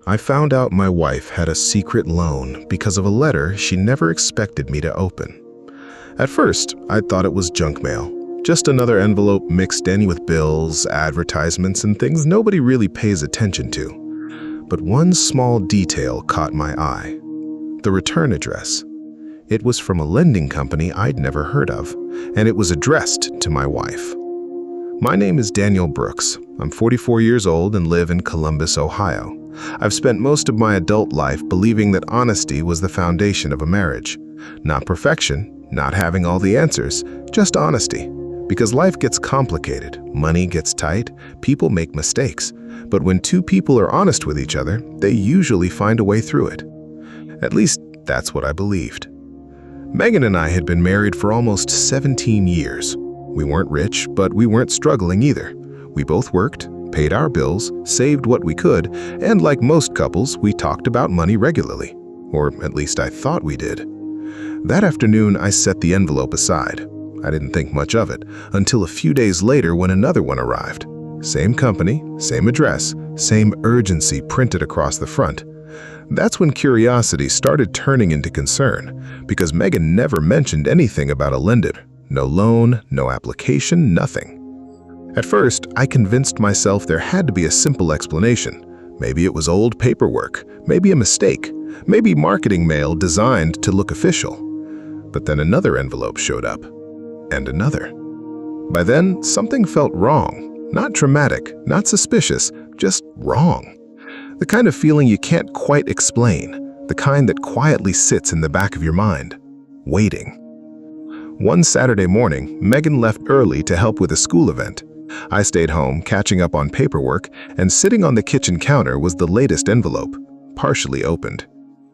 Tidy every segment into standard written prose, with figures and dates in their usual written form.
I found out my wife had a secret loan because of a letter she never expected me to open. At first, I thought it was junk mail, just another envelope mixed in with bills, advertisements, and things nobody really pays attention to. But one small detail caught my eye: the return address. It was from a lending company I'd never heard of, and it was addressed to my wife. My name is Daniel Brooks. I'm 44 years old and live in Columbus, Ohio. I've spent most of my adult life believing that honesty was the foundation of a marriage. Not perfection, not having all the answers, just honesty. Because life gets complicated, money gets tight, people make mistakes. But when two people are honest with each other, they usually find a way through it. At least, that's what I believed. Megan and I had been married for almost 17 years. We weren't rich, but we weren't struggling either. We both worked, paid our bills, saved what we could, and like most couples, we talked about money regularly. Or at least I thought we did. That afternoon, I set the envelope aside. I didn't think much of it until a few days later when another one arrived. Same company, same address, same urgency printed across the front. That's when curiosity started turning into concern, because Megan never mentioned anything about a lender. No loan, no application, nothing. At first, I convinced myself there had to be a simple explanation. Maybe it was old paperwork, maybe a mistake, maybe marketing mail designed to look official. But then another envelope showed up, and another. By then, something felt wrong. Not dramatic, not suspicious, just wrong. The kind of feeling you can't quite explain, the kind that quietly sits in the back of your mind, waiting. One Saturday morning, Megan left early to help with a school event. I stayed home, catching up on paperwork, and sitting on the kitchen counter was the latest envelope, partially opened.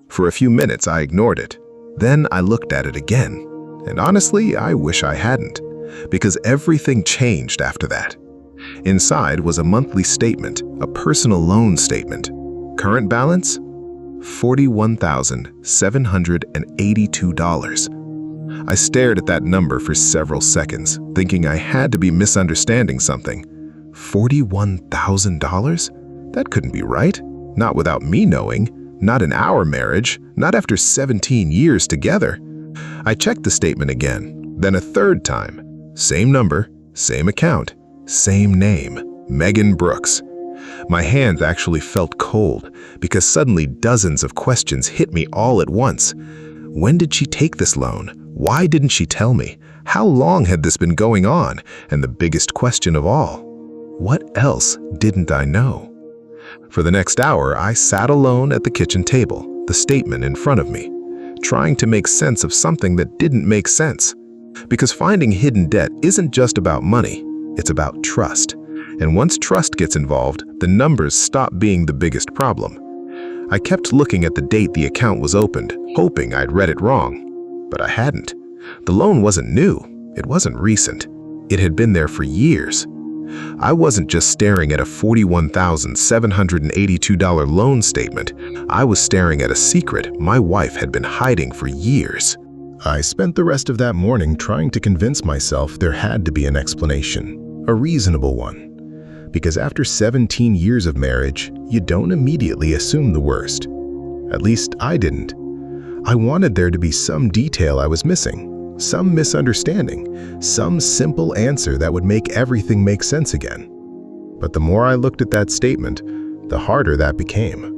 For a few minutes, I ignored it. Then I looked at it again. And honestly, I wish I hadn't, because everything changed after that. Inside was a monthly statement, a personal loan statement. Current balance? $41,782. I stared at that number for several seconds, thinking I had to be misunderstanding something. $41,000? That couldn't be right. Not without me knowing. Not in our marriage. Not after 17 years together. I checked the statement again, then a third time. Same number, same account, same name, Megan Brooks. My hands actually felt cold because suddenly dozens of questions hit me all at once. When did she take this loan? Why didn't she tell me? How long had this been going on? And the biggest question of all, what else didn't I know? For the next hour, I sat alone at the kitchen table, the statement in front of me, trying to make sense of something that didn't make sense. Because finding hidden debt isn't just about money, it's about trust. And once trust gets involved, the numbers stop being the biggest problem. I kept looking at the date the account was opened, hoping I'd read it wrong. But I hadn't. The loan wasn't new. It wasn't recent. It had been there for years. I wasn't just staring at a $41,782 loan statement. I was staring at a secret my wife had been hiding for years. I spent the rest of that morning trying to convince myself there had to be an explanation, a reasonable one. Because after 17 years of marriage, you don't immediately assume the worst. At least I didn't. I wanted there to be some detail I was missing, some misunderstanding, some simple answer that would make everything make sense again. But the more I looked at that statement, the harder that became.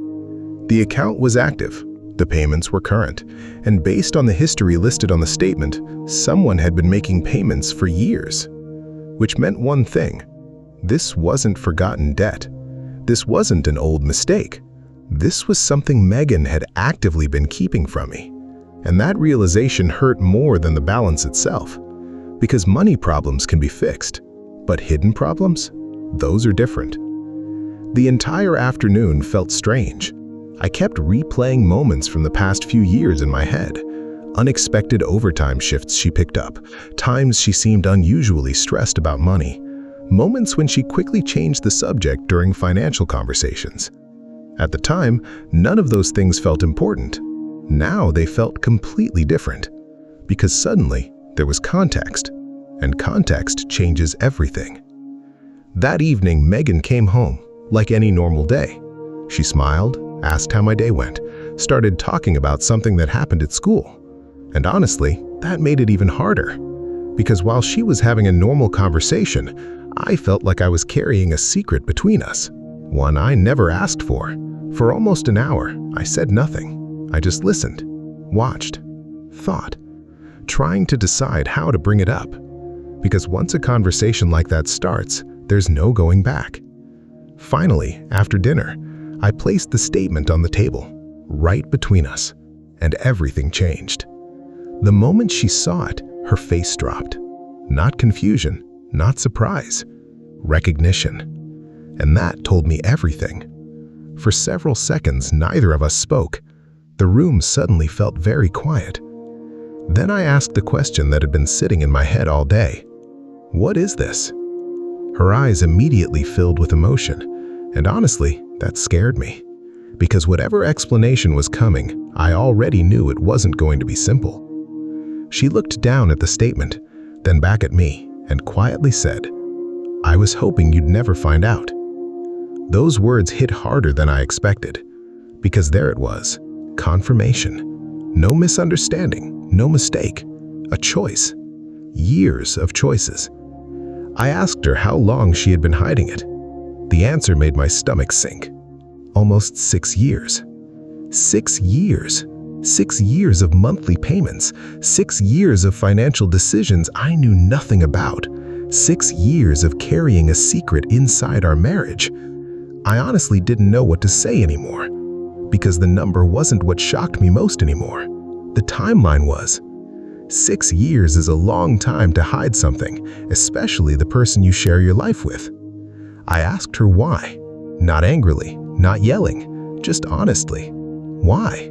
The account was active, the payments were current, and based on the history listed on the statement, someone had been making payments for years. Which meant one thing: this wasn't forgotten debt. This wasn't an old mistake. This was something Megan had actively been keeping from me. And that realization hurt more than the balance itself. Because money problems can be fixed, but hidden problems? Those are different. The entire afternoon felt strange. I kept replaying moments from the past few years in my head. Unexpected overtime shifts she picked up, times she seemed unusually stressed about money, moments when she quickly changed the subject during financial conversations. At the time, none of those things felt important. Now they felt completely different, because suddenly there was context, and context changes everything. That evening, Megan came home, like any normal day. She smiled, asked how my day went, started talking about something that happened at school. And honestly, that made it even harder. Because while she was having a normal conversation, I felt like I was carrying a secret between us, one I never asked for. For almost an hour, I said nothing. I just listened, watched, thought, trying to decide how to bring it up. Because once a conversation like that starts, there's no going back. Finally, after dinner, I placed the statement on the table, right between us, and everything changed. The moment she saw it, her face dropped. Not confusion, not surprise, recognition. And that told me everything. For several seconds, neither of us spoke. The room suddenly felt very quiet. Then I asked the question that had been sitting in my head all day. What is this? Her eyes immediately filled with emotion, and honestly, that scared me. Because whatever explanation was coming, I already knew it wasn't going to be simple. She looked down at the statement, then back at me, and quietly said, "I was hoping you'd never find out." Those words hit harder than I expected, because there it was, confirmation. No misunderstanding, no mistake, a choice. Years of choices. I asked her how long she had been hiding it. The answer made my stomach sink. Almost 6 years. 6 years. 6 years of monthly payments. 6 years of financial decisions I knew nothing about. 6 years of carrying a secret inside our marriage. I honestly didn't know what to say anymore, because the number wasn't what shocked me most anymore. The timeline was. 6 years is a long time to hide something, especially the person you share your life with. I asked her why. Not angrily, not yelling, just honestly. Why?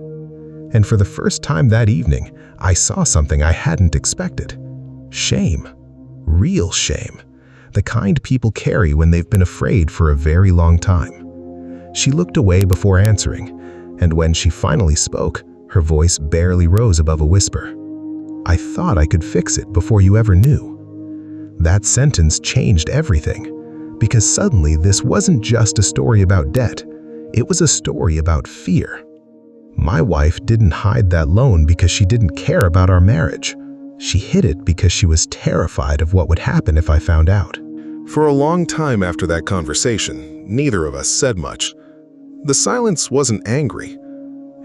And for the first time that evening, I saw something I hadn't expected. Shame. Real shame. The kind people carry when they've been afraid for a very long time. She looked away before answering, and when she finally spoke, her voice barely rose above a whisper. "I thought I could fix it before you ever knew." That sentence changed everything, because suddenly this wasn't just a story about debt, it was a story about fear. My wife didn't hide that loan because she didn't care about our marriage. She hid it because she was terrified of what would happen if I found out. For a long time after that conversation, neither of us said much. The silence wasn't angry.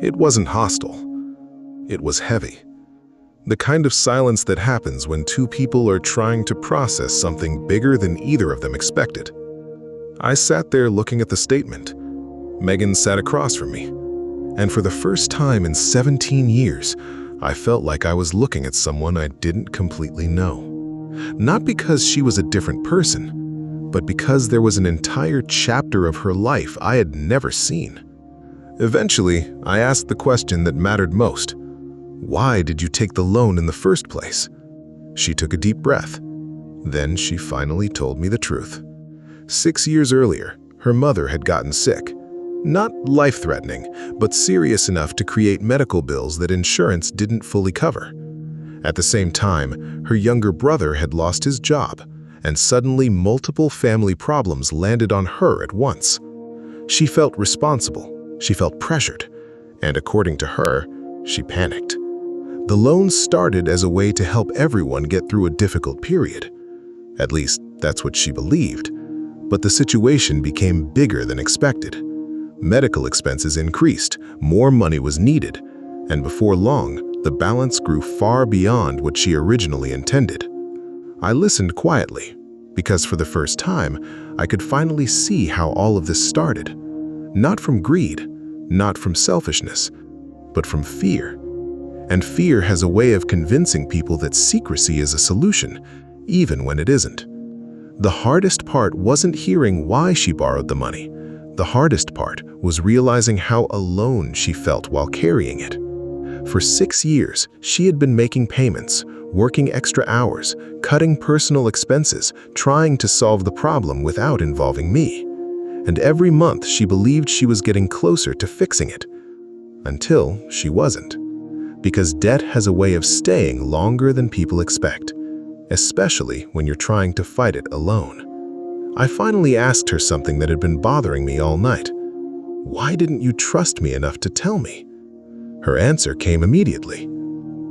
It wasn't hostile. It was heavy. The kind of silence that happens when two people are trying to process something bigger than either of them expected. I sat there looking at the statement. Megan sat across from me. And for the first time in 17 years, I felt like I was looking at someone I didn't completely know. Not because she was a different person, but because there was an entire chapter of her life I had never seen. Eventually, I asked the question that mattered most. Why did you take the loan in the first place? She took a deep breath. Then she finally told me the truth. 6 years earlier, her mother had gotten sick. Not life-threatening, but serious enough to create medical bills that insurance didn't fully cover. At the same time, her younger brother had lost his job, and suddenly multiple family problems landed on her at once. She felt responsible, she felt pressured, and according to her, she panicked. The loan started as a way to help everyone get through a difficult period. At least, that's what she believed. But the situation became bigger than expected. Medical expenses increased, more money was needed, and before long, the balance grew far beyond what she originally intended. I listened quietly, because for the first time, I could finally see how all of this started. Not from greed, not from selfishness, but from fear. And fear has a way of convincing people that secrecy is a solution, even when it isn't. The hardest part wasn't hearing why she borrowed the money. The hardest part was realizing how alone she felt while carrying it. For 6 years, she had been making payments, working extra hours, cutting personal expenses, trying to solve the problem without involving me. And every month she believed she was getting closer to fixing it. Until she wasn't. Because debt has a way of staying longer than people expect, especially when you're trying to fight it alone. I finally asked her something that had been bothering me all night. "Why didn't you trust me enough to tell me?" Her answer came immediately.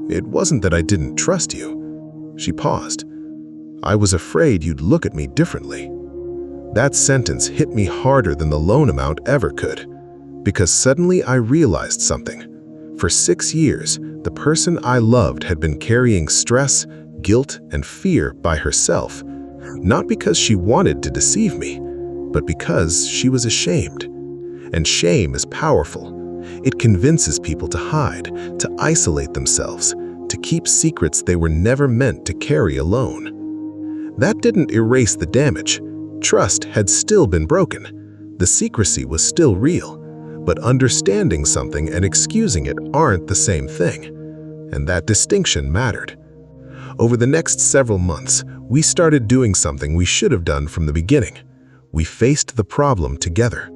"It wasn't that I didn't trust you." She paused. "I was afraid you'd look at me differently." That sentence hit me harder than the loan amount ever could, because suddenly I realized something. For 6 years, the person I loved had been carrying stress, guilt, and fear by herself, not because she wanted to deceive me, but because she was ashamed. And shame is powerful. It convinces people to hide, to isolate themselves, to keep secrets they were never meant to carry alone. That didn't erase the damage. Trust had still been broken. The secrecy was still real, but understanding something and excusing it aren't the same thing. And that distinction mattered. Over the next several months, we started doing something we should have done from the beginning. We faced the problem together.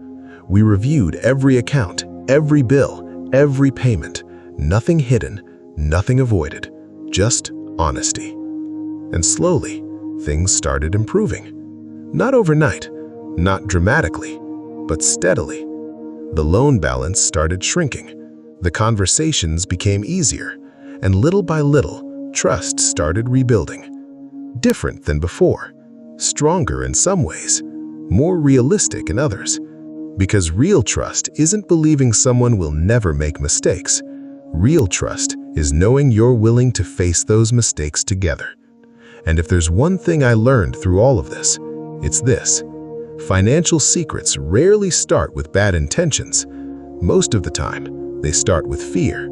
We reviewed every account, every bill, every payment. Nothing hidden, nothing avoided, just honesty. And slowly, things started improving. Not overnight, not dramatically, but steadily. The loan balance started shrinking. The conversations became easier, and little by little, trust started rebuilding. Different than before, stronger in some ways, more realistic in others. Because real trust isn't believing someone will never make mistakes. Real trust is knowing you're willing to face those mistakes together. And if there's one thing I learned through all of this, it's this. Financial secrets rarely start with bad intentions. Most of the time, they start with fear.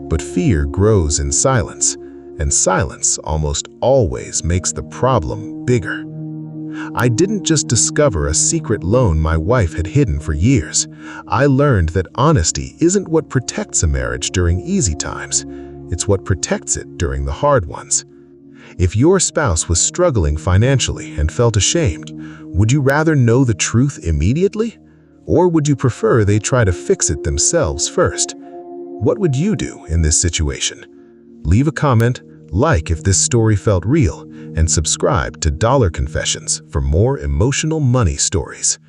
But fear grows in silence, and silence almost always makes the problem bigger. I didn't just discover a secret loan my wife had hidden for years. I learned that honesty isn't what protects a marriage during easy times. It's what protects it during the hard ones. If your spouse was struggling financially and felt ashamed, would you rather know the truth immediately? Or would you prefer they try to fix it themselves first? What would you do in this situation? Leave a comment, like if this story felt real, and subscribe to Dollar Confessions for more emotional money stories.